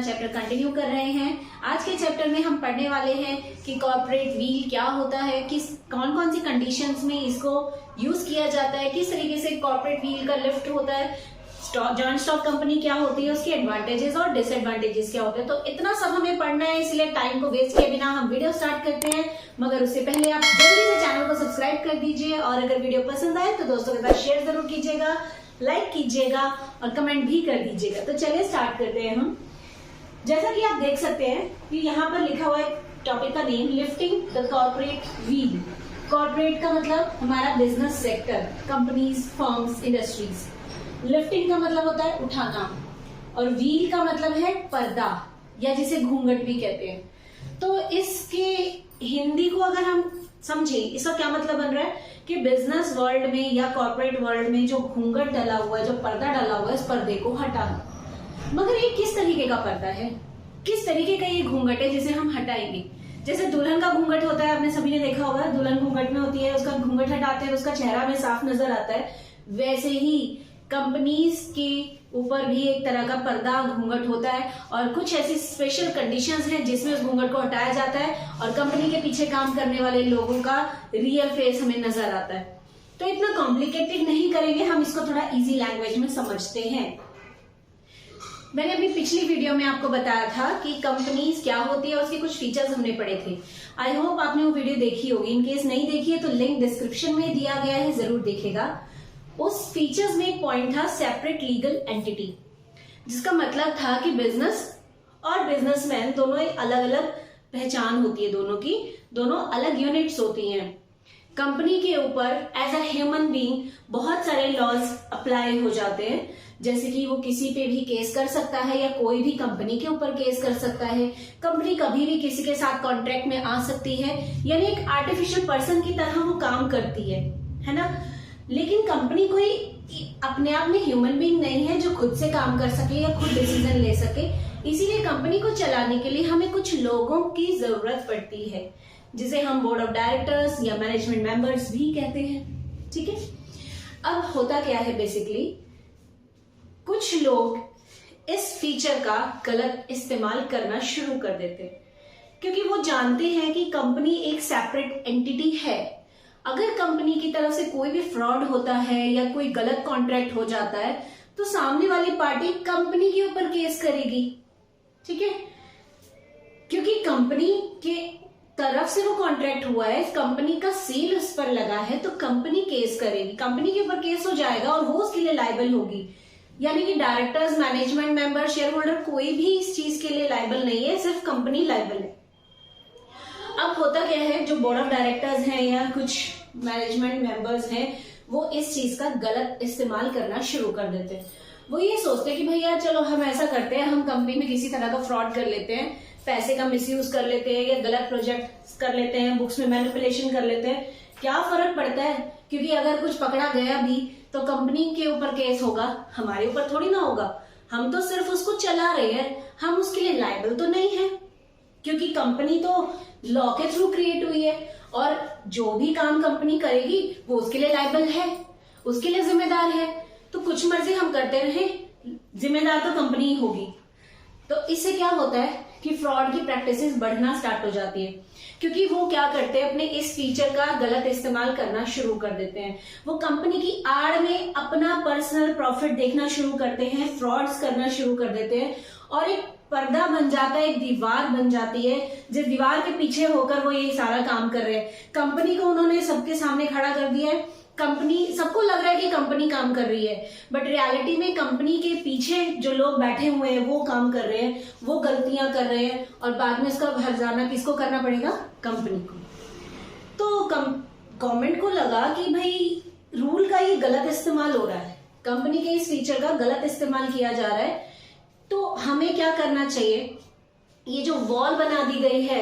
अपना chapter continue कर रहे हैं। आज के चैप्टर में हम पढ़ने वाले हैं कि कॉर्पोरेट व्हील क्या होता है, किस कौन कौन सी कंडीशंस में इसको यूज किया जाता है, किस तरीके से कॉर्पोरेट व्हील का लिफ्ट होता है, जॉइंट स्टॉक कंपनी क्या होती है, उसके एडवांटेजेस और डिसएडवांटेजेस क्या होते हैं। तो इतना सब हमें पढ़ना है, इसलिए टाइम को वेस्ट किए बिना हम वीडियो स्टार्ट करते हैं। मगर उससे पहले आप जल्दी से चैनल को सब्सक्राइब कर दीजिए और अगर वीडियो पसंद आए तो दोस्तों के साथ शेयर जरूर कीजिएगा, लाइक कीजिएगा और कमेंट भी कर दीजिएगा। तो चलिए स्टार्ट करते हैं हम। जैसा कि आप देख सकते हैं कि यहाँ पर लिखा हुआ है टॉपिक का name, lifting the corporate wheel. Corporate का मतलब हमारा business sector, companies, firms, industries. Lifting का मतलब होता है उठाना और व्हील का मतलब है पर्दा या जिसे घूंघट भी कहते हैं। तो इसके हिंदी को अगर हम समझे, इसका क्या मतलब बन रहा है कि बिजनेस वर्ल्ड में या कॉर्पोरेट वर्ल्ड में जो घूंघट डला हुआ है, जो पर्दा डला हुआ है, इस पर्दे को हटाना। मगर ये किस तरीके का पर्दा है, किस तरीके का ये घूंघट है जिसे हम हटाएंगे। जैसे दुल्हन का घूंघट होता है, आपने सभी ने देखा होगा, दुल्हन घूंघट में होती है, उसका घूंघट हटाते हैं, उसका चेहरा में साफ नजर आता है। वैसे ही कंपनीज के ऊपर भी एक तरह का पर्दा घूंघट होता है और कुछ ऐसी स्पेशल कंडीशंस हैं जिसमें उस घूंघट को हटाया जाता है और कंपनी के पीछे काम करने वाले लोगों का रियल फेस हमें नजर आता है। तो इतना कॉम्प्लिकेटेड नहीं करेंगे, हम इसको थोड़ा इजी लैंग्वेज में समझते हैं। मैंने अपनी पिछली वीडियो में आपको बताया था कि कंपनीज क्या होती है और उसके कुछ फीचर्स हमने पढ़े थे। आई होप आपने वो वीडियो देखी होगी। इनकेस नहीं देखी है तो लिंक डिस्क्रिप्शन में दिया गया है, जरूर देखेगा। उस फीचर्स में एक पॉइंट था सेपरेट लीगल एंटिटी, जिसका मतलब था कि बिजनेस और बिजनेसमैन दोनों एक अलग अलग पहचान होती है, दोनों की दोनों अलग यूनिट्स होती हैं। कंपनी के ऊपर एज अ ह्यूमन बीइंग बहुत सारे लॉज अप्लाई हो जाते हैं, जैसे कि वो किसी पे भी केस कर सकता है या कोई भी कंपनी के ऊपर केस कर सकता है। कंपनी कभी भी किसी के साथ कॉन्ट्रैक्ट में आ सकती है, यानी एक आर्टिफिशियल पर्सन की तरह वो काम करती है ना। लेकिन कंपनी कोई अपने आप में ह्यूमन बीइंग नहीं है जो खुद से काम कर सके या खुद डिसीजन ले सके। इसीलिए कंपनी को चलाने के लिए हमें कुछ लोगों की जरूरत पड़ती है, जिसे हम बोर्ड ऑफ डायरेक्टर्स या मैनेजमेंट मेंबर्स भी कहते हैं। ठीक है, अब होता क्या है, बेसिकली कुछ लोग इस फीचर का गलत इस्तेमाल करना शुरू कर देते हैं, क्योंकि वो जानते हैं कि कंपनी एक सेपरेट एंटिटी है। अगर कंपनी की तरफ से कोई भी फ्रॉड होता है या कोई गलत कॉन्ट्रैक्ट हो जाता है तो सामने वाली पार्टी कंपनी के ऊपर केस करेगी। ठीक है, क्योंकि कंपनी के तरफ से वो कॉन्ट्रैक्ट हुआ है, कंपनी का सील उस पर लगा है, तो कंपनी केस करेगी, कंपनी के ऊपर केस हो जाएगा और वो उसके लिए लायबल होगी। यानी कि directors, management member, share holder कोई भी इस चीज के लिए लायबल नहीं है, सिर्फ कंपनी लायबल है। अब होता क्या है, जो बोर्ड ऑफ डायरेक्टर्स हैं या कुछ मैनेजमेंट मेंबर्स हैं, वो इस चीज का गलत इस्तेमाल करना शुरू कर देते हैं। वो ये सोचते हैं कि भैया चलो हम ऐसा करते हैं, हम कंपनी में किसी तरह का फ्रॉड कर लेते हैं, पैसे का मिसयूज कर लेते हैं या गलत प्रोजेक्ट कर लेते हैं, बुक्स में मैनिपुलेशन कर लेते हैं, क्या फर्क पड़ता है, क्योंकि अगर कुछ पकड़ा गया भी तो कंपनी के ऊपर केस होगा, हमारे ऊपर थोड़ी ना होगा। हम तो सिर्फ उसको चला रहे हैं, हम उसके लिए लायबल तो नहीं है, क्योंकि कंपनी तो लॉ के थ्रू क्रिएट हुई है और जो भी काम कंपनी करेगी वो उसके लिए लायबल है, उसके लिए जिम्मेदार है। तो कुछ मर्जी हम करते रहे, जिम्मेदार तो कंपनी ही होगी। तो इससे क्या होता है कि फ्रॉड की प्रैक्टिसेस बढ़ना स्टार्ट हो जाती है, क्योंकि वो क्या करते हैं, अपने इस फीचर का गलत इस्तेमाल करना शुरू कर देते हैं। वो कंपनी की आड़ में अपना पर्सनल प्रॉफिट देखना शुरू करते हैं, फ्रॉड्स करना शुरू कर देते हैं और एक पर्दा बन जाता है, एक दीवार बन जाती है, जिस दीवार के पीछे होकर वो ये सारा काम कर रहे हैं। कंपनी को उन्होंने सबके सामने खड़ा कर दिया है, कंपनी, सबको लग रहा है कि कंपनी काम कर रही है, बट रियलिटी में कंपनी के पीछे जो लोग बैठे हुए हैं वो काम कर रहे हैं, वो गलतियां कर रहे हैं और बाद में इसका हर्जाना किसको करना पड़ेगा, कंपनी को। तो गवर्नमेंट को लगा कि भाई रूल का ये गलत इस्तेमाल हो रहा है, कंपनी के इस फीचर का गलत इस्तेमाल किया जा रहा है, तो हमें क्या करना चाहिए। ये जो वॉल बना दी गई है,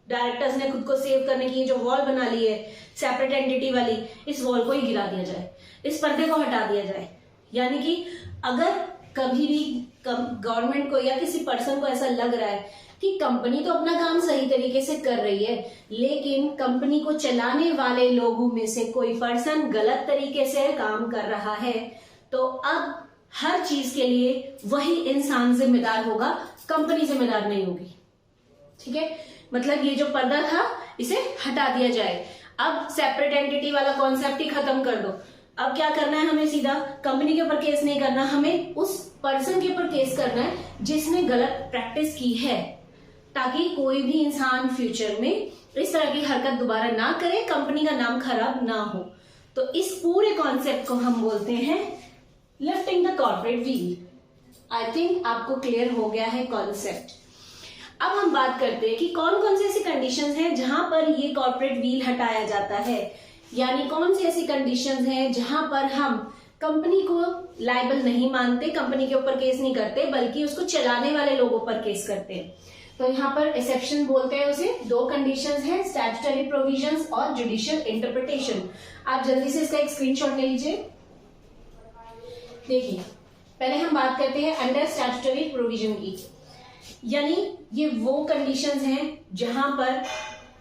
डायरेक्टर्स ने खुद को सेव करने की ये जो वॉल बना ली है सेपरेट एंटिटी वाली, इस वॉल को ही गिरा दिया जाए, इस पर्दे को हटा दिया जाए। यानी कि अगर कभी भी गवर्नमेंट को या किसी पर्सन को ऐसा लग रहा है कि कंपनी तो अपना काम सही तरीके से कर रही है, लेकिन कंपनी को चलाने वाले लोगों में से कोई पर्सन गलत तरीके से काम कर रहा है, तो अब हर चीज के लिए वही इंसान जिम्मेदार होगा, कंपनी जिम्मेदार नहीं होगी। ठीक है, मतलब ये जो पर्दा था इसे हटा दिया जाए। अब सेपरेट एंटिटी वाला कॉन्सेप्ट ही खत्म कर दो। अब क्या करना है, हमें सीधा कंपनी के ऊपर केस नहीं करना, हमें उस पर्सन के ऊपर केस करना है जिसने गलत प्रैक्टिस की है, ताकि कोई भी इंसान फ्यूचर में इस तरह की हरकत दोबारा ना करे, कंपनी का नाम खराब ना हो। तो इस पूरे कॉन्सेप्ट को हम बोलते हैं lifting the corporate wheel. I think आपको क्लियर हो गया है कॉन्सेप्ट। अब हम बात करते हैं कि कौन कौन सी ऐसी कंडीशंस हैं जहां पर ये कॉर्पोरेट व्हील हटाया जाता है, यानी कौन सी ऐसी कंडीशंस हैं जहां पर हम कंपनी को लायबल नहीं मानते, कंपनी के ऊपर केस नहीं करते, बल्कि उसको चलाने वाले लोगों पर केस करते हैं। तो यहाँ पर एक्सेप्शन बोलते हैं उसे। दो कंडीशंस हैं, स्टैट्यूटरी प्रोविजंस और जुडिशियल इंटरप्रिटेशन। आप जल्दी से इसका एक स्क्रीनशॉट ले लीजिए। देखिए, पहले हम बात करते हैं अंडर स्टैट्यूटरी प्रोविजन की, यानी ये वो कंडीशंस हैं जहां पर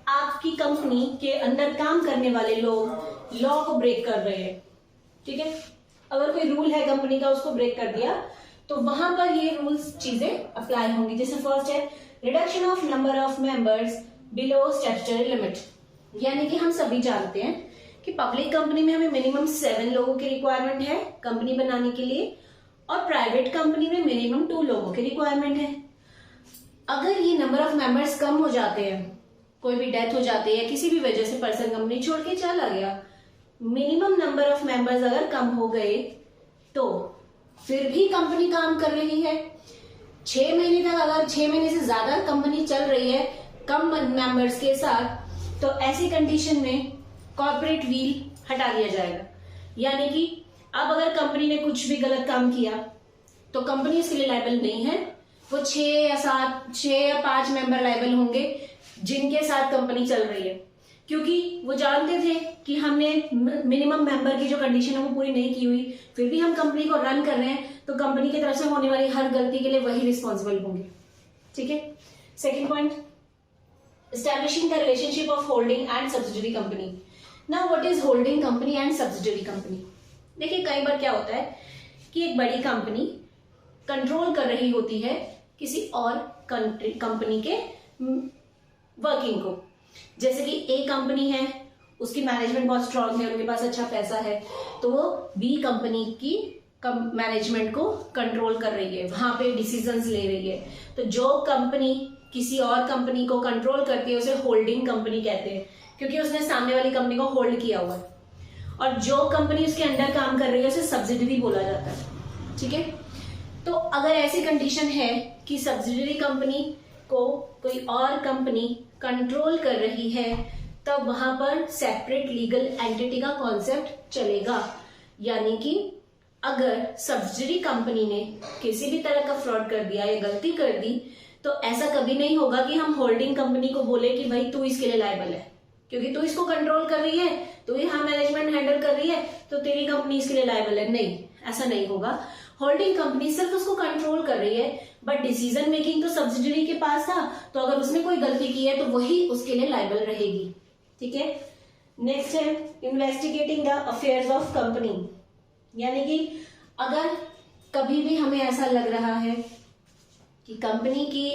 आपकी कंपनी के अंदर काम करने वाले लोग लॉ को ब्रेक कर रहे हैं। ठीक है, अगर कोई रूल है कंपनी का, उसको ब्रेक कर दिया तो वहां पर ये रूल्स चीजें अप्लाई होंगी। जैसे फर्स्ट है reduction of number of members below statutory limit, यानी कि हम सभी जानते हैं कि पब्लिक कंपनी में हमें मिनिमम 7 लोगों की रिक्वायरमेंट है कंपनी बनाने के लिए, और प्राइवेट कंपनी में मिनिमम 2 लोगों की रिक्वायरमेंट है। अगर ये नंबर ऑफ मेंबर्स कम हो जाते हैं, कोई भी डेथ हो जाती है, किसी भी वजह से पर्सन कंपनी छोड़ के चला गया, मिनिमम नंबर ऑफ मेंबर्स अगर कम हो गए तो फिर भी कंपनी काम कर रही है, 6 महीने तक अगर 6 महीने से ज्यादा कंपनी चल रही है कम मेंबर्स के साथ, तो ऐसी कंडीशन में कॉर्पोरेट व्हील हटा दिया जाएगा। यानी कि अब अगर कंपनी ने कुछ भी गलत काम किया तो कंपनी इसके लिए लायबल नहीं है, वो 6 या 5 मेंबर लायबल होंगे जिनके साथ कंपनी चल रही है, क्योंकि वो जानते थे कि हमने मिनिमम मेंबर की जो कंडीशन है वो पूरी नहीं की हुई, फिर भी हम कंपनी को रन कर रहे हैं, तो कंपनी की तरफ से होने वाली हर गलती के लिए वही रिस्पॉन्सिबल होंगे। ठीक है, second point, establishing the relationship of holding and subsidiary company. Now what is holding company and subsidiary company? देखिए, कई बार क्या होता है कि एक बड़ी कंपनी कंट्रोल कर रही होती है किसी और कंपनी के वर्किंग को। जैसे कि ए कंपनी है, उसकी मैनेजमेंट बहुत स्ट्रांग है, उनके पास अच्छा पैसा है, तो वो बी कंपनी की मैनेजमेंट को कंट्रोल कर रही है, वहां पे डिसीजंस ले रही है। तो जो कंपनी किसी और कंपनी को कंट्रोल करती है उसे होल्डिंग कंपनी कहते हैं, क्योंकि उसने सामने वाली कंपनी को होल्ड किया हुआ है। और जो कंपनी उसके अंडर काम कर रही है उसे सब्सिडरी बोला जाता है। ठीक है, तो अगर ऐसी कंडीशन है कि सब्सिडरी कंपनी को कोई और कंपनी कंट्रोल कर रही है, तब वहां पर सेपरेट लीगल एंटिटी का कॉन्सेप्ट चलेगा। यानी कि अगर सब्सिडरी कंपनी ने किसी भी तरह का फ्रॉड कर दिया या गलती कर दी, तो ऐसा कभी नहीं होगा कि हम होल्डिंग कंपनी को बोले कि भाई तू इसके लिए लायबल है, क्योंकि तू इसको कंट्रोल कर रही है, तू यहाँ मैनेजमेंट हैंडल कर रही है, तो तेरी कंपनी इसके लिए लायबल है। नहीं, ऐसा नहीं होगा। होल्डिंग कंपनी सिर्फ उसको कंट्रोल कर रही है, बट डिसीजन मेकिंग तो सब्सिडरी के पास था, तो अगर उसने कोई गलती की है तो वही उसके लिए लायबल रहेगी। ठीक है, नेक्स्ट है investigating the affairs of company. यानी कि अगर कभी भी हमें ऐसा लग रहा है कि कंपनी के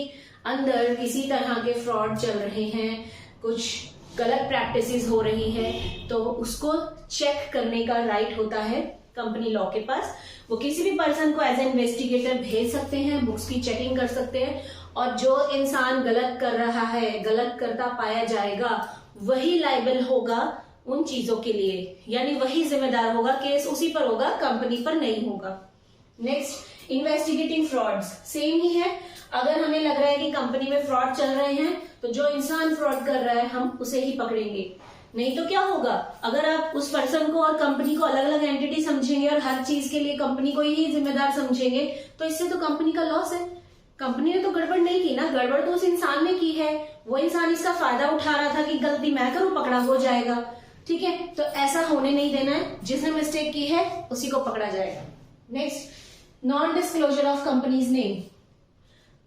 अंदर किसी तरह के फ्रॉड चल रहे हैं, कुछ गलत प्रैक्टिसेस हो रही है, तो उसको चेक करने का राइट होता है कंपनी लॉ के पास। वो किसी भी पर्सन को एज ए इन्वेस्टिगेटर भेज सकते हैं, बुक्स की चेकिंग कर सकते हैं, और जो इंसान गलत कर रहा है, गलत करता पाया जाएगा, वही लायबल होगा उन चीजों के लिए, यानी वही जिम्मेदार होगा, केस उसी पर होगा, कंपनी पर नहीं होगा। Next, investigating frauds. सेम ही है, अगर हमें लग रहा है कि कंपनी में फ्रॉड चल रहे हैं, तो जो इंसान फ्रॉड कर रहा है हम उसे ही पकड़ेंगे। नहीं तो क्या होगा, अगर आप उस पर्सन को और कंपनी को अलग अलग एंटिटी समझेंगे और हर चीज के लिए कंपनी को ही जिम्मेदार समझेंगे, तो इससे तो कंपनी का लॉस है। कंपनी ने तो गड़बड़ नहीं की ना, गड़बड़ तो उस इंसान ने की है, वो इंसान इसका फायदा उठा रहा था कि गलती मैं करूं, पकड़ा हो जाएगा। ठीक है, तो ऐसा होने नहीं देना है, जिसने मिस्टेक की है उसी को पकड़ा जाएगा। Next, non disclosure of companies name.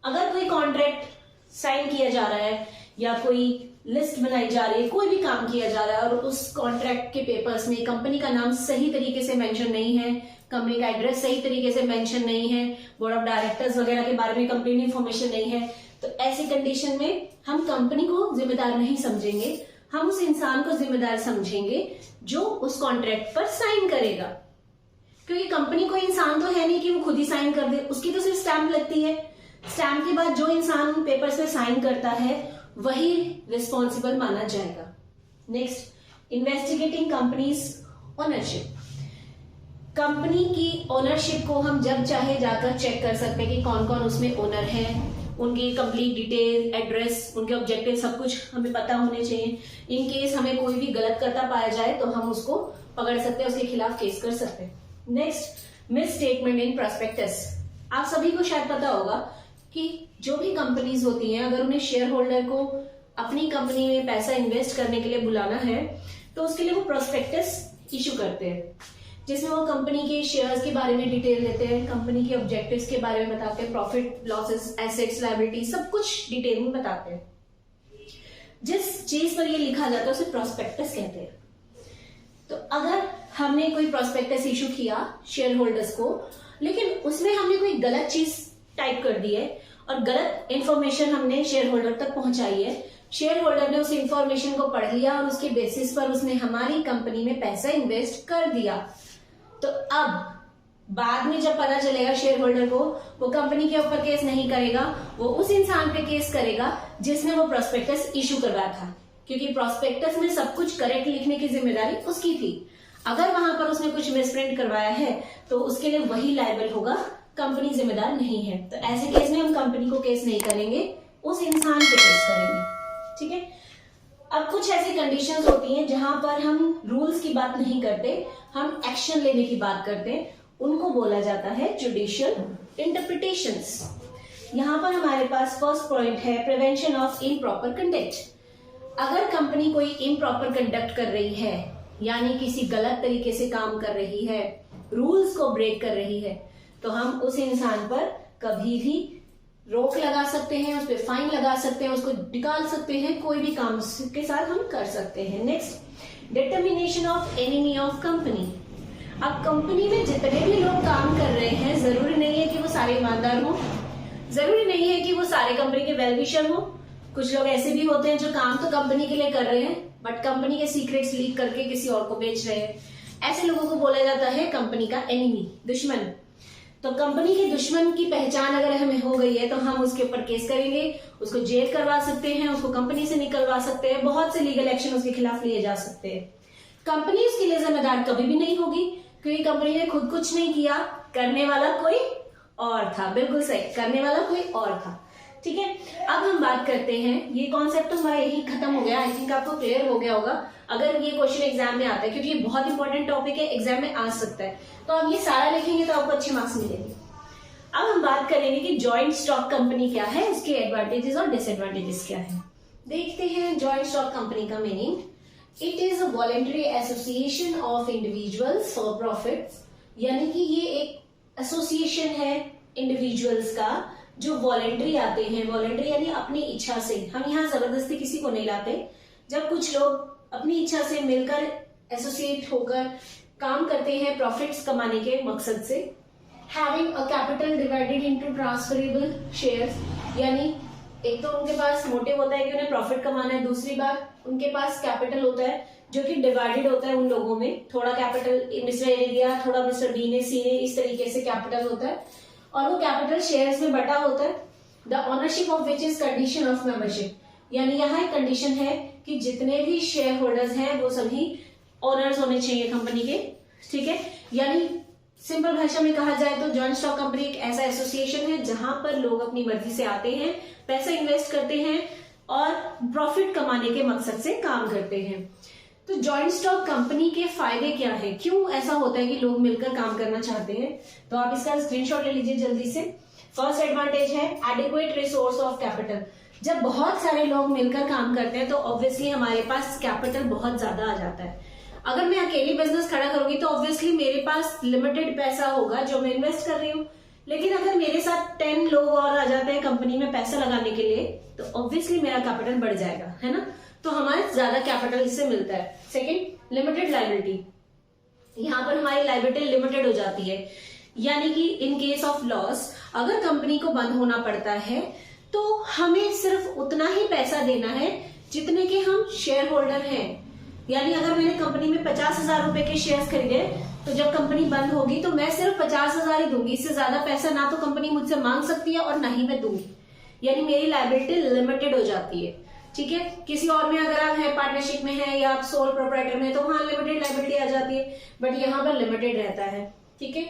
अगर कोई कॉन्ट्रैक्ट साइन किया जा रहा है या कोई लिस्ट बनाई जा रही है, कोई भी काम किया जा रहा है और उस कॉन्ट्रैक्ट के पेपर्स में कंपनी का नाम सही तरीके से मेंशन नहीं है, कंपनी का एड्रेस सही तरीके से मेंशन नहीं है, बोर्ड ऑफ डायरेक्टर्स वगैरह के बारे में कंप्लीट इन्फॉर्मेशन नहीं है, तो ऐसी कंडीशन में हम कंपनी को जिम्मेदार नहीं समझेंगे, हम उस इंसान को जिम्मेदार समझेंगे जो उस कॉन्ट्रैक्ट पर साइन करेगा। क्योंकि कंपनी कोई इंसान तो है नहीं कि वो खुद ही साइन कर दे, उसकी तो सिर्फ स्टैंप लगती है। स्टैंप के बाद जो इंसान उन पेपर्स पे साइन करता है वही रिस्पॉन्सिबल माना जाएगा। Next, investigating companies ownership. Company की ओनरशिप को हम जब चाहे जाकर चेक कर सकते हैं कि कौन कौन उसमें ओनर है, उनकी कंप्लीट डिटेल, एड्रेस, उनके ऑब्जेक्टिव सब कुछ हमें पता होने चाहिए। इन केस हमें कोई भी गलत करता पाया जाए तो हम उसको पकड़ सकते हैं, उसके खिलाफ केस कर सकते हैं। Next, miss statement in prospectus. आप सभी को शायद पता होगा कि जो भी कंपनीज होती हैं, अगर उन्हें शेयर होल्डर को अपनी कंपनी में पैसा इन्वेस्ट करने के लिए बुलाना है तो उसके लिए वो प्रोस्पेक्टस इशू करते हैं, जिसमें वो कंपनी के शेयर्स के बारे में डिटेल देते हैं, कंपनी के ऑब्जेक्टिव्स के बारे में बताते हैं, प्रॉफिट लॉसेस, एसेट्स, लायबिलिटी, सब कुछ डिटेल में बताते हैं। जिस चीज पर ये लिखा जाता है उसे प्रोस्पेक्टस कहते हैं। तो अगर हमने कोई प्रोस्पेक्टस इशू किया शेयर होल्डर्स को, लेकिन उसमें हमने कोई गलत चीज टाइप कर दी है और गलत इंफॉर्मेशन हमने शेयर होल्डर तक पहुंचाई है, शेयर होल्डर ने उस इंफॉर्मेशन को पढ़ लिया और उसके बेसिस पर उसने हमारी कंपनी में पैसा इन्वेस्ट कर दिया, तो अब बाद में जब पता चलेगा शेयर होल्डर को, वो कंपनी के ऊपर केस नहीं करेगा, वो उस इंसान पे केस करेगा जिसने वो प्रोस्पेक्टस इशू करवाया था, क्योंकि प्रोस्पेक्टस में सब कुछ करेक्ट लिखने की जिम्मेदारी उसकी थी। अगर वहां पर उसने कुछ मिसप्रिंट करवाया है तो उसके लिए वही लायबल होगा, कंपनी जिम्मेदार नहीं है। तो ऐसे केस में हम कंपनी को केस नहीं करेंगे, उस इंसान पे केस करेंगे। ठीक है। अब कुछ ऐसी कंडीशंस होती हैं जहां पर हम रूल्स की बात नहीं करते, हम एक्शन लेने की बात करते हैं, उनको बोला जाता है जुडिशियल इंटरप्रिटेशंस। यहां पर हमारे पास फर्स्ट पॉइंट है प्रिवेंशन ऑफ इम्प्रॉपर कंडक्ट। अगर कंपनी कोई इम्प्रॉपर कंडक्ट कर रही है, यानी किसी गलत तरीके से काम कर रही है, रूल्स को ब्रेक कर रही है, तो हम उस इंसान पर कभी भी रोक लगा सकते हैं, उस पर फाइन लगा सकते हैं, उसको निकाल सकते हैं, कोई भी काम के साथ हम कर सकते हैं। Next, determination of enemy of company. अब कंपनी में जितने भी लोग काम कर रहे हैं, जरूरी नहीं है कि वो सारे ईमानदार हों, जरूरी नहीं है कि वो सारे कंपनी के वेल विशर हों। कुछ लोग ऐसे भी होते हैं जो काम तो कंपनी के लिए कर रहे हैं बट कंपनी के सीक्रेट्स लीक करके किसी और को बेच रहे हैं। ऐसे लोगों को बोला जाता है कंपनी का एनिमी, दुश्मन। तो कंपनी के दुश्मन की पहचान अगर हमें हो गई है तो हम उसके ऊपर केस करेंगे, उसको जेल करवा सकते हैं, उसको कंपनी से निकलवा सकते हैं, बहुत से लीगल एक्शन उसके खिलाफ लिए जा सकते हैं। कंपनी उसके लिए जिम्मेदार कभी भी नहीं होगी, क्योंकि कंपनी ने खुद कुछ नहीं किया, करने वाला कोई और था। बिल्कुल सही, करने वाला कोई और था। ठीक है। अब हम बात करते हैं, ये कॉन्सेप्ट तो हमारा यही खत्म हो गया, आई थिंक आपको क्लियर हो गया होगा। अगर ये क्वेश्चन एग्जाम में आता है, क्योंकि ये बहुत इंपॉर्टेंट टॉपिक है, एग्जाम में आ सकता है, तो आप ये सारा लिखेंगे तो आपको अच्छे मार्क्स मिलेंगे। अब हम बात करेंगे कि जॉइंट स्टॉक कंपनी क्या है, उसके एडवांटेजेस और डिसएडवांटेजेस क्या है। देखते हैं जॉइंट स्टॉक कंपनी का meaning. It is a voluntary association of individuals for profits, यानी कि ये एक एसोसिएशन है इंडिविजुअल्स का जो वॉलेंटरी आते हैं। वॉलेंटरी यानी अपनी इच्छा से, हम यहाँ जबरदस्ती किसी को नहीं लाते। जब कुछ लोग अपनी इच्छा से मिलकर एसोसिएट होकर काम करते हैं प्रॉफिट्स कमाने के मकसद से। Having a capital divided into transferable shares, यानी एक तो उनके पास मोटिव होता है कि उन्हें प्रॉफिट कमाना है, दूसरी बात उनके पास कैपिटल होता है जो कि डिवाइडेड होता है उन लोगों में। थोड़ा कैपिटल मिस्टर ए ने दिया, थोड़ा मिस्टर बी ने, सी ने, इस तरीके से कैपिटल होता है और वो कैपिटल शेयर्स में बटा होता है। The ownership of which is condition of membership, यानी यहाँ एक कंडीशन है कि जितने भी शेयर होल्डर्स हैं वो सभी ओनर्स होने चाहिए कंपनी के। ठीक है। यानी सिंपल भाषा में कहा जाए तो जॉइंट स्टॉक कंपनी एक ऐसा एसोसिएशन है जहां पर लोग अपनी मर्जी से आते हैं, पैसा इन्वेस्ट करते हैं और प्रॉफिट कमाने के मकसद से काम करते हैं। तो जॉइंट स्टॉक कंपनी के फायदे क्या है, क्यों ऐसा होता है कि लोग मिलकर काम करना चाहते हैं, तो आप इसका स्क्रीनशॉट ले लीजिए जल्दी से। फर्स्ट एडवांटेज है एडिक्वेट रिसोर्स ऑफ कैपिटल। जब बहुत सारे लोग मिलकर काम करते हैं तो ऑब्वियसली हमारे पास कैपिटल बहुत ज्यादा आ जाता है। अगर मैं अकेली बिजनेस खड़ा करूंगी तो ऑब्वियसली मेरे पास लिमिटेड पैसा होगा जो मैं इन्वेस्ट कर रही हूँ, लेकिन अगर मेरे साथ 10 लोग और आ जाते हैं कंपनी में पैसा लगाने के लिए तो ऑब्वियसली मेरा कैपिटल बढ़ जाएगा, है ना। तो हमारे ज्यादा कैपिटल इससे मिलता है। Second, limited liability. यहाँ पर हमारी लायबिलिटी लिमिटेड हो जाती है, यानी कि इन केस ऑफ लॉस अगर कंपनी को बंद होना पड़ता है तो हमें सिर्फ उतना ही पैसा देना है जितने के हम शेयर होल्डर हैं। यानी अगर मैंने कंपनी में 50,000 रुपए के शेयर्स खरीदे तो जब कंपनी बंद होगी तो मैं सिर्फ 50,000 ही दूंगी, इससे ज्यादा पैसा ना तो कंपनी मुझसे मांग सकती है और ना ही मैं दूंगी, यानी मेरी लायबिलिटी लिमिटेड हो जाती है। ठीक है, किसी और में अगर आप है पार्टनरशिप में है या आप सोल प्रोप्राइटर में तो वहां लिमिटेड लायबिलिटी आ जाती है, बट यहाँ पर लिमिटेड रहता है। ठीक है,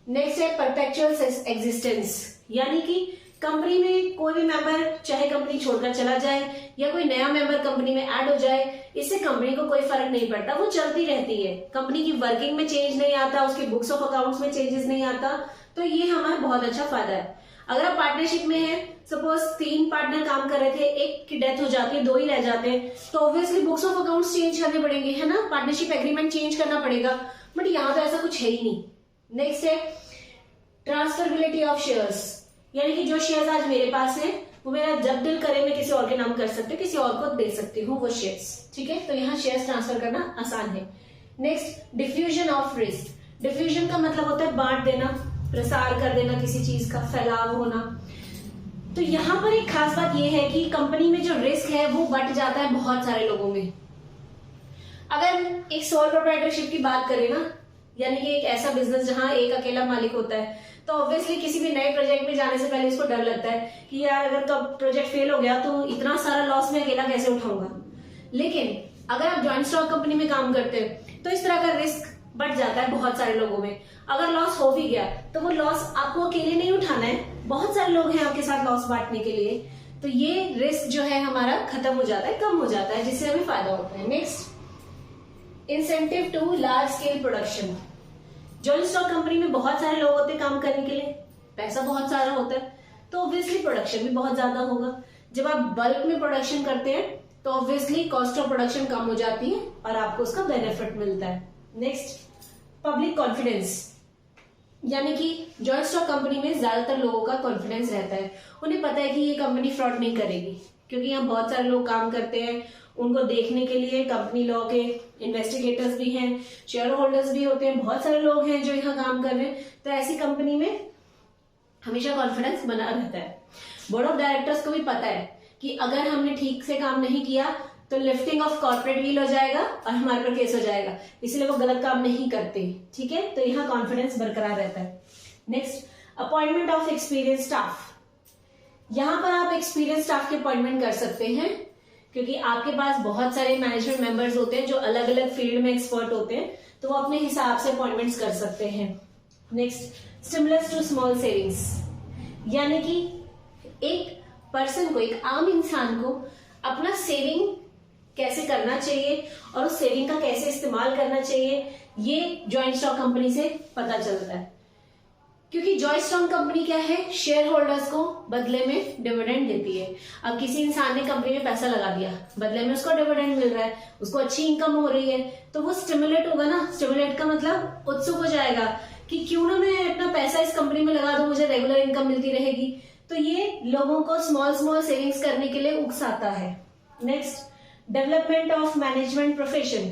नेक्स्ट है परपेचुअल एग्जिस्टेंस, यानी कि कंपनी में कोई भी मेंबर चाहे कंपनी छोड़कर चला जाए या कोई नया मेंबर कंपनी में ऐड हो जाए, इससे कंपनी को कोई फर्क नहीं पड़ता, वो चलती रहती है। कंपनी की वर्किंग में चेंज नहीं आता, उसकी बुक्स ऑफ अकाउंट्स में चेंजेस नहीं आता, तो ये हमारा बहुत अच्छा फायदा है। अगर आप पार्टनरशिप में है, सपोज 3 पार्टनर काम कर रहे थे, एक की डेथ हो जाती है, 2 ही रह जाते हैं, तो obviously books of accounts change करने पड़ेंगे, है ना, पार्टनरशिप एग्रीमेंट चेंज करना पड़ेगा, बट यहाँ तो ऐसा कुछ है ही नहीं। नेक्स्ट है ट्रांसफरेबिलिटी ऑफ शेयर्स, यानी कि जो शेयर्स आज मेरे पास है वो मेरा जब दिल करे मैं किसी और के नाम कर सकती हूँ, किसी और को दे सकती हूँ वो शेयर्स। ठीक है, तो यहाँ शेयर्स ट्रांसफर करना आसान है। Next diffusion of risk, diffusion का मतलब होता है बांट देना, प्रसार कर देना, किसी चीज का फैलाव होना। तो यहाँ पर एक खास बात यह है कि कंपनी में जो रिस्क है वो बट जाता है बहुत सारे लोगों में। अगर एक सोल प्रोप्राइटरशिप की बात करें ना, यानी कि एक ऐसा बिजनेस जहां एक अकेला मालिक होता है, तो ऑब्वियसली किसी भी नए प्रोजेक्ट में जाने से पहले उसको डर लगता है कि यार अगर कब प्रोजेक्ट फेल हो गया तो इतना सारा लॉस में अकेला कैसे उठाऊंगा। लेकिन अगर आप ज्वाइंट स्टॉक कंपनी में काम करते हैं तो इस तरह का रिस्क बढ़ जाता है बहुत सारे लोगों में। अगर लॉस हो भी गया तो वो लॉस आपको अकेले नहीं उठाना है, बहुत सारे लोग हैं आपके साथ लॉस बांटने के लिए, तो ये रिस्क जो है हमारा खत्म हो जाता है, कम हो जाता है, जिससे हमें फायदा होता है। Next incentive to large scale production, joint stock company में बहुत सारे लोग होते हैं काम करने के लिए, पैसा बहुत सारा होता है, तो ऑब्वियसली प्रोडक्शन भी बहुत ज्यादा होगा। जब आप बल्क में प्रोडक्शन करते हैं तो ऑब्वियसली कॉस्ट ऑफ प्रोडक्शन कम हो जाती है और आपको उसका बेनिफिट मिलता है। नेक्स्ट पब्लिक कॉन्फिडेंस, यानी कि जॉइंट स्टॉक कंपनी में ज्यादातर लोगों का कॉन्फिडेंस रहता है, उन्हें पता है कि ये कंपनी फ्रॉड नहीं करेगी, क्योंकि यहाँ बहुत सारे लोग काम करते हैं, उनको देखने के लिए कंपनी लॉ के इन्वेस्टिगेटर्स भी हैं, शेयर होल्डर्स भी होते हैं, बहुत सारे लोग हैं जो यहाँ काम कर रहे हैं, तो ऐसी कंपनी में हमेशा कॉन्फिडेंस बना रहता है। बोर्ड ऑफ डायरेक्टर्स को भी पता है कि अगर हमने ठीक से काम नहीं किया तो लिफ्टिंग ऑफ कॉर्पोरेट व्हील हो जाएगा और हमारे पर केस हो जाएगा, इसलिए वो गलत काम नहीं करते। ठीक है, तो यहाँ कॉन्फिडेंस बरकरार रहता है। Next appointment of experience staff, यहाँ पर आप एक्सपीरियंस स्टाफ के अपॉइंटमेंट कर सकते हैं, क्योंकि आपके पास बहुत सारे मैनेजमेंट मेंबर्स होते हैं जो अलग अलग फील्ड में एक्सपर्ट होते हैं, तो वो अपने हिसाब से अपॉइंटमेंट्स कर सकते हैं। Next stimulus to small savings, यानी कि एक पर्सन को, एक आम इंसान को अपना सेविंग कैसे करना चाहिए और उस सेविंग का कैसे इस्तेमाल करना चाहिए, ये जॉइंट स्टॉक कंपनी से पता चलता है। क्योंकि जॉइंट स्टॉक कंपनी क्या है, शेयर होल्डर्स को बदले में डिविडेंड देती है। अब किसी इंसान ने कंपनी में पैसा लगा दिया, बदले में उसको डिविडेंड मिल रहा है, उसको अच्छी इनकम हो रही है, तो वो स्टिमुलेट होगा ना, स्टिमुलेट का मतलब उत्सुक हो जाएगा कि क्यों ना मैं अपना पैसा इस कंपनी में लगा दूं, मुझे रेगुलर इनकम मिलती रहेगी। तो ये लोगों को स्मॉल स्मॉल सेविंग्स करने के लिए उकसाता है। Next development of management profession,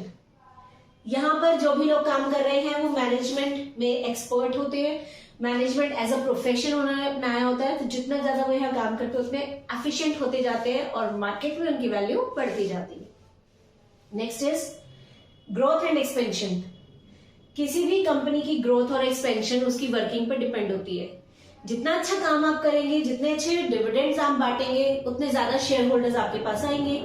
यहाँ पर जो भी लोग काम कर रहे हैं वो मैनेजमेंट में एक्सपर्ट होते हैं, मैनेजमेंट एज अ प्रोफेशन उन्होंने अपनाया होता है, तो जितना ज्यादा वो यहाँ काम करते हैं उतने एफिशिएंट होते जाते हैं और मार्केट में उनकी वैल्यू बढ़ती जाती है। Next is growth and expansion, किसी भी कंपनी की ग्रोथ और एक्सपेंशन उसकी वर्किंग पर डिपेंड होती है। जितना अच्छा काम आप करेंगे, जितने अच्छे डिविडेंड्स आप बांटेंगे, उतने ज्यादा शेयर होल्डर्स आपके पास आएंगे,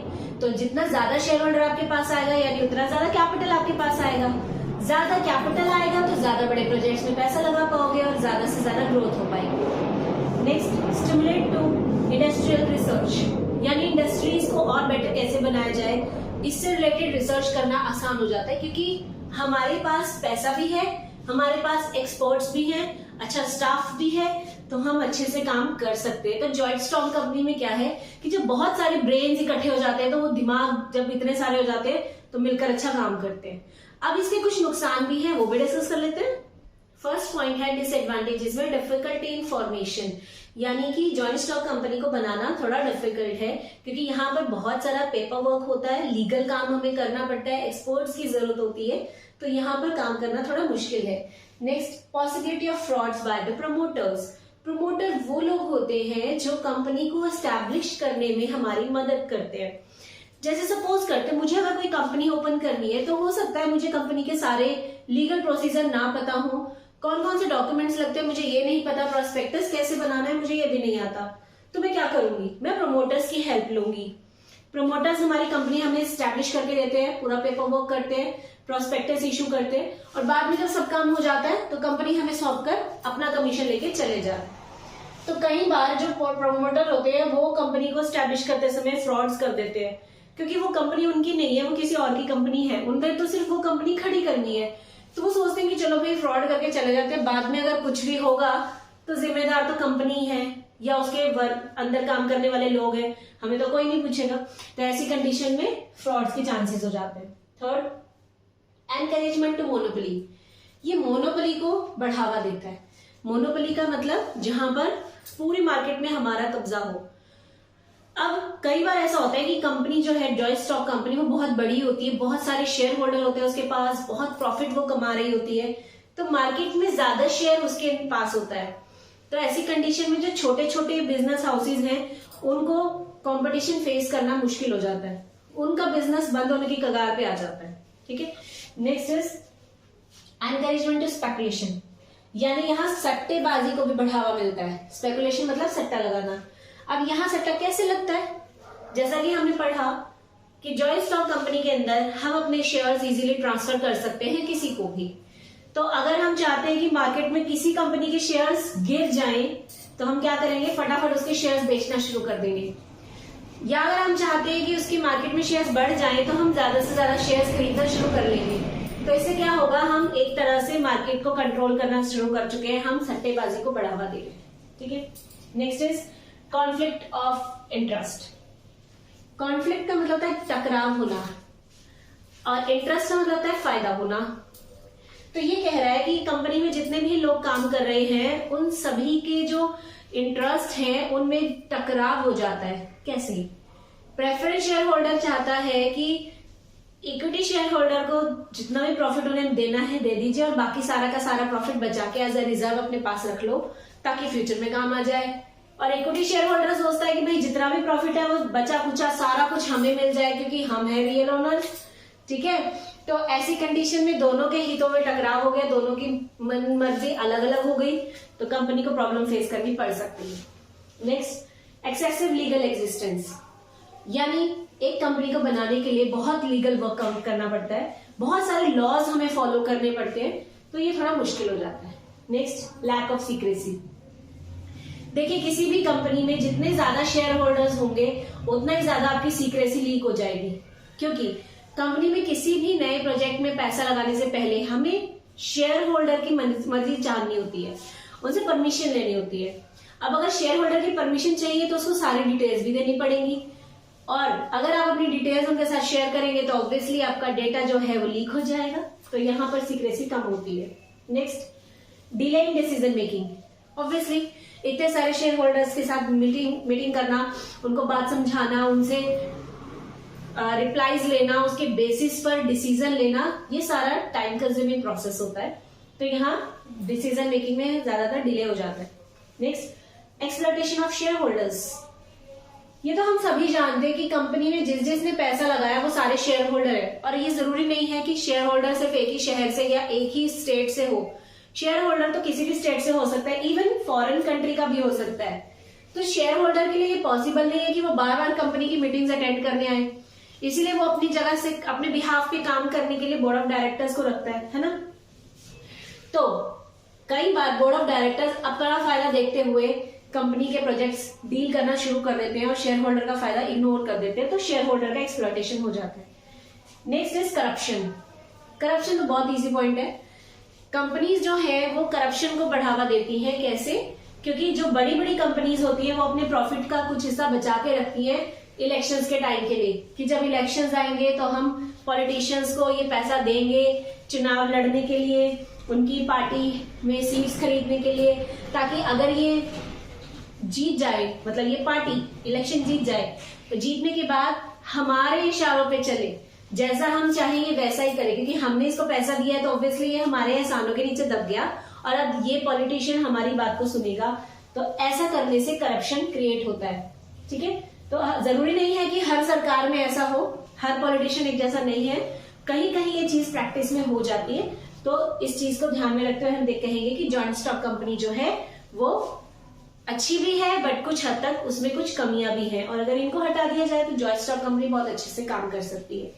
तो जितना ज्यादा शेयर होल्डर आपके पास आएगा यानी उतना ज्यादा कैपिटल आपके पास आएगा, ज्यादा कैपिटल आएगा तो ज्यादा बड़े प्रोजेक्ट्स में पैसा लगा पाओगे और ज्यादा से ज्यादा ग्रोथ हो पाएगी। Next stimulate to industrial research, यानी इंडस्ट्रीज को और बेटर कैसे बनाया जाए, इससे रिलेटेड रिसर्च करना आसान हो जाता है, क्योंकि हमारे पास पैसा भी है, हमारे पास एक्सपर्ट्स भी हैं, अच्छा स्टाफ भी है, तो हम अच्छे से काम कर सकते हैं। तो जॉइंट स्टॉक कंपनी में क्या है कि जब बहुत सारे ब्रेन्स इकट्ठे हो जाते हैं तो वो दिमाग जब इतने सारे हो जाते हैं तो मिलकर अच्छा काम करते हैं। अब इसके कुछ नुकसान भी हैं, वो भी डिस्कस कर लेते हैं। फर्स्ट पॉइंट है डिसएडवांटेजेस में डिफिकल्टी इन फॉर्मेशन, यानी कि जॉइंट स्टॉक कंपनी को बनाना थोड़ा डिफिकल्ट है, क्योंकि यहाँ पर बहुत सारा पेपर वर्क होता है, लीगल काम हमें करना पड़ता है, एक्सपर्ट्स की जरूरत होती है, तो यहाँ पर काम करना थोड़ा मुश्किल है। Next, possibility of frauds by the promoters. Promoter वो लोग होते हैं जो कंपनी को एस्टैब्लिश करने में हमारी मदद करते हैं। जैसे सपोज करते मुझे अगर कोई कंपनी ओपन करनी है, तो हो सकता है मुझे कंपनी के सारे लीगल प्रोसीजर ना पता हो, कौन कौन से डॉक्यूमेंट्स लगते हैं मुझे ये नहीं पता, प्रोस्पेक्टस कैसे बनाना है मुझे ये भी नहीं आता, तो मैं क्या करूंगी, मैं प्रमोटर्स की हेल्प लूंगी। प्रमोटर्स हमारी कंपनी हमें एस्टैब्लिश करके देते हैं, पूरा पेपर वर्क करते हैं, प्रोस्पेक्टस इशू करते हैं, और बाद में जब सब काम हो जाता है तो कंपनी हमें सौंप कर अपना कमीशन लेके चले जाते हैं। तो कई बार जो प्रमोटर होते हैं वो कंपनी को एस्टैब्लिश करते समय फ्रॉड्स कर देते हैं, क्योंकि वो कंपनी उनकी नहीं है, वो किसी और की कंपनी है, उनने तो सिर्फ वो कंपनी खड़ी करनी है, तो वो सोचते हैं कि चलो भाई फ्रॉड करके चले जाते हैं, बाद में अगर कुछ भी होगा तो जिम्मेदार तो कंपनी है या उसके अंदर काम करने वाले लोग हैं, हमें तो कोई नहीं पूछेगा। तो ऐसी कंडीशन में फ्रॉड के चांसेस हो जाते हैं। Third, encouragement to monopoly. ये मोनोपोली को बढ़ावा देता है। मोनोपोली का मतलब जहां पर पूरी मार्केट में हमारा कब्जा हो। अब कई बार ऐसा होता है कि कंपनी जो है जॉइंट स्टॉक कंपनी वो बहुत बड़ी होती है, बहुत सारे शेयर होल्डर होते हैं उसके पास, बहुत प्रॉफिट वो कमा रही होती है, तो मार्केट में ज्यादा शेयर उसके पास होता है। तो ऐसी कंडीशन में जो छोटे छोटे बिजनेस हाउसेज हैं उनको कंपटीशन फेस करना मुश्किल हो जाता है, उनका बिजनेस बंद होने की कगार पे आ जाता है। ठीक है। Next is encouragement to speculation, यानी यहाँ सट्टेबाजी को भी बढ़ावा मिलता है। स्पेकुलेशन मतलब सट्टा लगाना। अब यहाँ सट्टा कैसे लगता है, जैसा कि हमने पढ़ा कि जॉइंट स्टॉक कंपनी के अंदर हम अपने शेयर्स इजीली ट्रांसफर कर सकते हैं किसी को भी। तो अगर हम चाहते हैं कि मार्केट में किसी कंपनी के शेयर्स गिर जाएं, तो हम क्या करेंगे, फटाफट उसके शेयर्स बेचना शुरू कर देंगे। या अगर हम चाहते हैं कि उसकी मार्केट में शेयर्स बढ़ जाएं, तो हम ज्यादा से ज्यादा शेयर्स खरीदना शुरू कर लेंगे। तो इससे क्या होगा, हम एक तरह से मार्केट को कंट्रोल करना शुरू कर चुके हैं, हम सट्टेबाजी को बढ़ावा दे रहे हैं। ठीक है। Next is conflict of interest. Conflict का मतलब होता है टकराव होना, और इंटरेस्ट का मतलब होता है फायदा होना। तो ये कह रहा है कि कंपनी में जितने भी लोग काम कर रहे हैं उन सभी के जो इंटरेस्ट हैं उनमें टकराव हो जाता है। कैसे? प्रेफरेंस शेयर होल्डर चाहता है कि इक्विटी शेयर होल्डर को जितना भी प्रॉफिट उन्हें देना है दे दीजिए, और बाकी सारा का सारा प्रॉफिट बचा के एज अ रिजर्व अपने पास रख लो ताकि फ्यूचर में काम आ जाए। और इक्विटी शेयर होल्डर सोचता है कि भाई जितना भी प्रॉफिट है वो बचा कुचा सारा कुछ हमें मिल जाए क्योंकि हम है रियल ओनर। ठीक है। तो ऐसी कंडीशन में दोनों के हितों में टकराव हो गया, दोनों की मन मर्जी अलग अलग हो गई, तो कंपनी को प्रॉब्लम फेस करनी पड़ सकती है। नेक्स्ट, एक्सेसिव लीगल एग्जिस्टेंस, यानी एक कंपनी को बनाने के लिए बहुत लीगल वर्क करना पड़ता है, बहुत सारे लॉज हमें फॉलो करने पड़ते हैं, तो ये थोड़ा मुश्किल हो जाता है। Next, lack of secrecy. देखिए किसी भी कंपनी में जितने ज्यादा शेयर होल्डर्स होंगे उतना ही ज्यादा आपकी सीक्रेसी लीक हो जाएगी, क्योंकि कंपनी में किसी भी नए प्रोजेक्ट में पैसा लगाने से पहले हमें शेयर होल्डर की मर्जी जाननी होती है, उनसे परमिशन लेनी होती है। अब अगर शेयर होल्डर की परमिशन चाहिए तो उसको सारी डिटेल्स भी देनी पड़ेंगी, और अगर आप अपनी डिटेल्स उनके साथ शेयर करेंगे तो ऑब्वियसली आपका डेटा जो है वो लीक हो जाएगा, तो यहाँ पर सीक्रेसी कम होती है। Next, delay in decision making. Obviously इतने सारे शेयर होल्डर्स के साथ मीटिंग करना, उनको बात समझाना, उनसे रिप्लाईज लेना, उसके बेसिस पर डिसीजन लेना, ये सारा टाइम कंज्यूमिंग प्रोसेस होता है, तो यहाँ डिसीजन मेकिंग में ज्यादातर डिले हो जाता है। Next, exploitation of share holders. ये तो हम सभी जानते हैं कि कंपनी में जिसने पैसा लगाया वो सारे शेयर होल्डर है, और ये जरूरी नहीं है कि शेयर होल्डर सिर्फ एक ही शहर से या एक ही स्टेट से हो। शेयर होल्डर तो किसी भी स्टेट से हो सकता है, इवन फॉरेन कंट्री का भी हो सकता है। तो शेयर होल्डर के लिए ये पॉसिबल नहीं है कि वो बार बार कंपनी की मीटिंग्स अटेंड करने आए, इसीलिए वो अपनी जगह से अपने बिहाफ पे काम करने के लिए बोर्ड ऑफ डायरेक्टर्स को रखता है ना। तो कई बार बोर्ड ऑफ डायरेक्टर्स अपना फायदा देखते हुए कंपनी के प्रोजेक्ट्स डील करना शुरू कर देते हैं और शेयर होल्डर का फायदा इग्नोर कर देते हैं, तो शेयर होल्डर का एक्सप्लॉयटेशन हो जाता है। Next is corruption. करप्शन तो बहुत इजी पॉइंट है। कंपनीज जो है वो करप्शन को बढ़ावा देती हैं। कैसे? क्योंकि जो बड़ी बड़ी कंपनीज होती है वो अपने प्रॉफिट का कुछ हिस्सा बचा के रखती है इलेक्शंस के टाइम के लिए, कि जब इलेक्शंस आएंगे तो हम पॉलिटिशियंस को ये पैसा देंगे चुनाव लड़ने के लिए, उनकी पार्टी में सीट्स खरीदने के लिए, ताकि अगर ये जीत जाए, मतलब ये पार्टी इलेक्शन जीत जाए, तो जीतने के बाद हमारे इशारों पे चले, जैसा हम चाहेंगे वैसा ही करे, क्योंकि हमने इसको पैसा दिया है तो ऑब्वियसली ये हमारे एहसानों के नीचे दब गया और अब ये पॉलिटिशियन हमारी बात को सुनेगा। तो ऐसा करने से करप्शन क्रिएट होता है। ठीक है, तो जरूरी नहीं है कि हर सरकार में ऐसा हो, हर पॉलिटिशियन एक जैसा नहीं है, कहीं कहीं ये चीज प्रैक्टिस में हो जाती है। तो इस चीज को ध्यान में रखते हुए हम कहेंगे कि जॉइंट स्टॉक कंपनी जो है वो अच्छी भी है, बट कुछ हद तक उसमें कुछ कमियां भी हैं, और अगर इनको हटा दिया जाए तो जॉइंट स्टॉक कंपनी बहुत अच्छे से काम कर सकती है।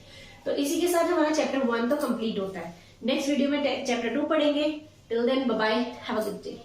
तो इसी के साथ हमारा चैप्टर 1 तो कंप्लीट होता है। नेक्स्ट वीडियो में चैप्टर 2 पढ़ेंगे। Till then bye bye, have a good day.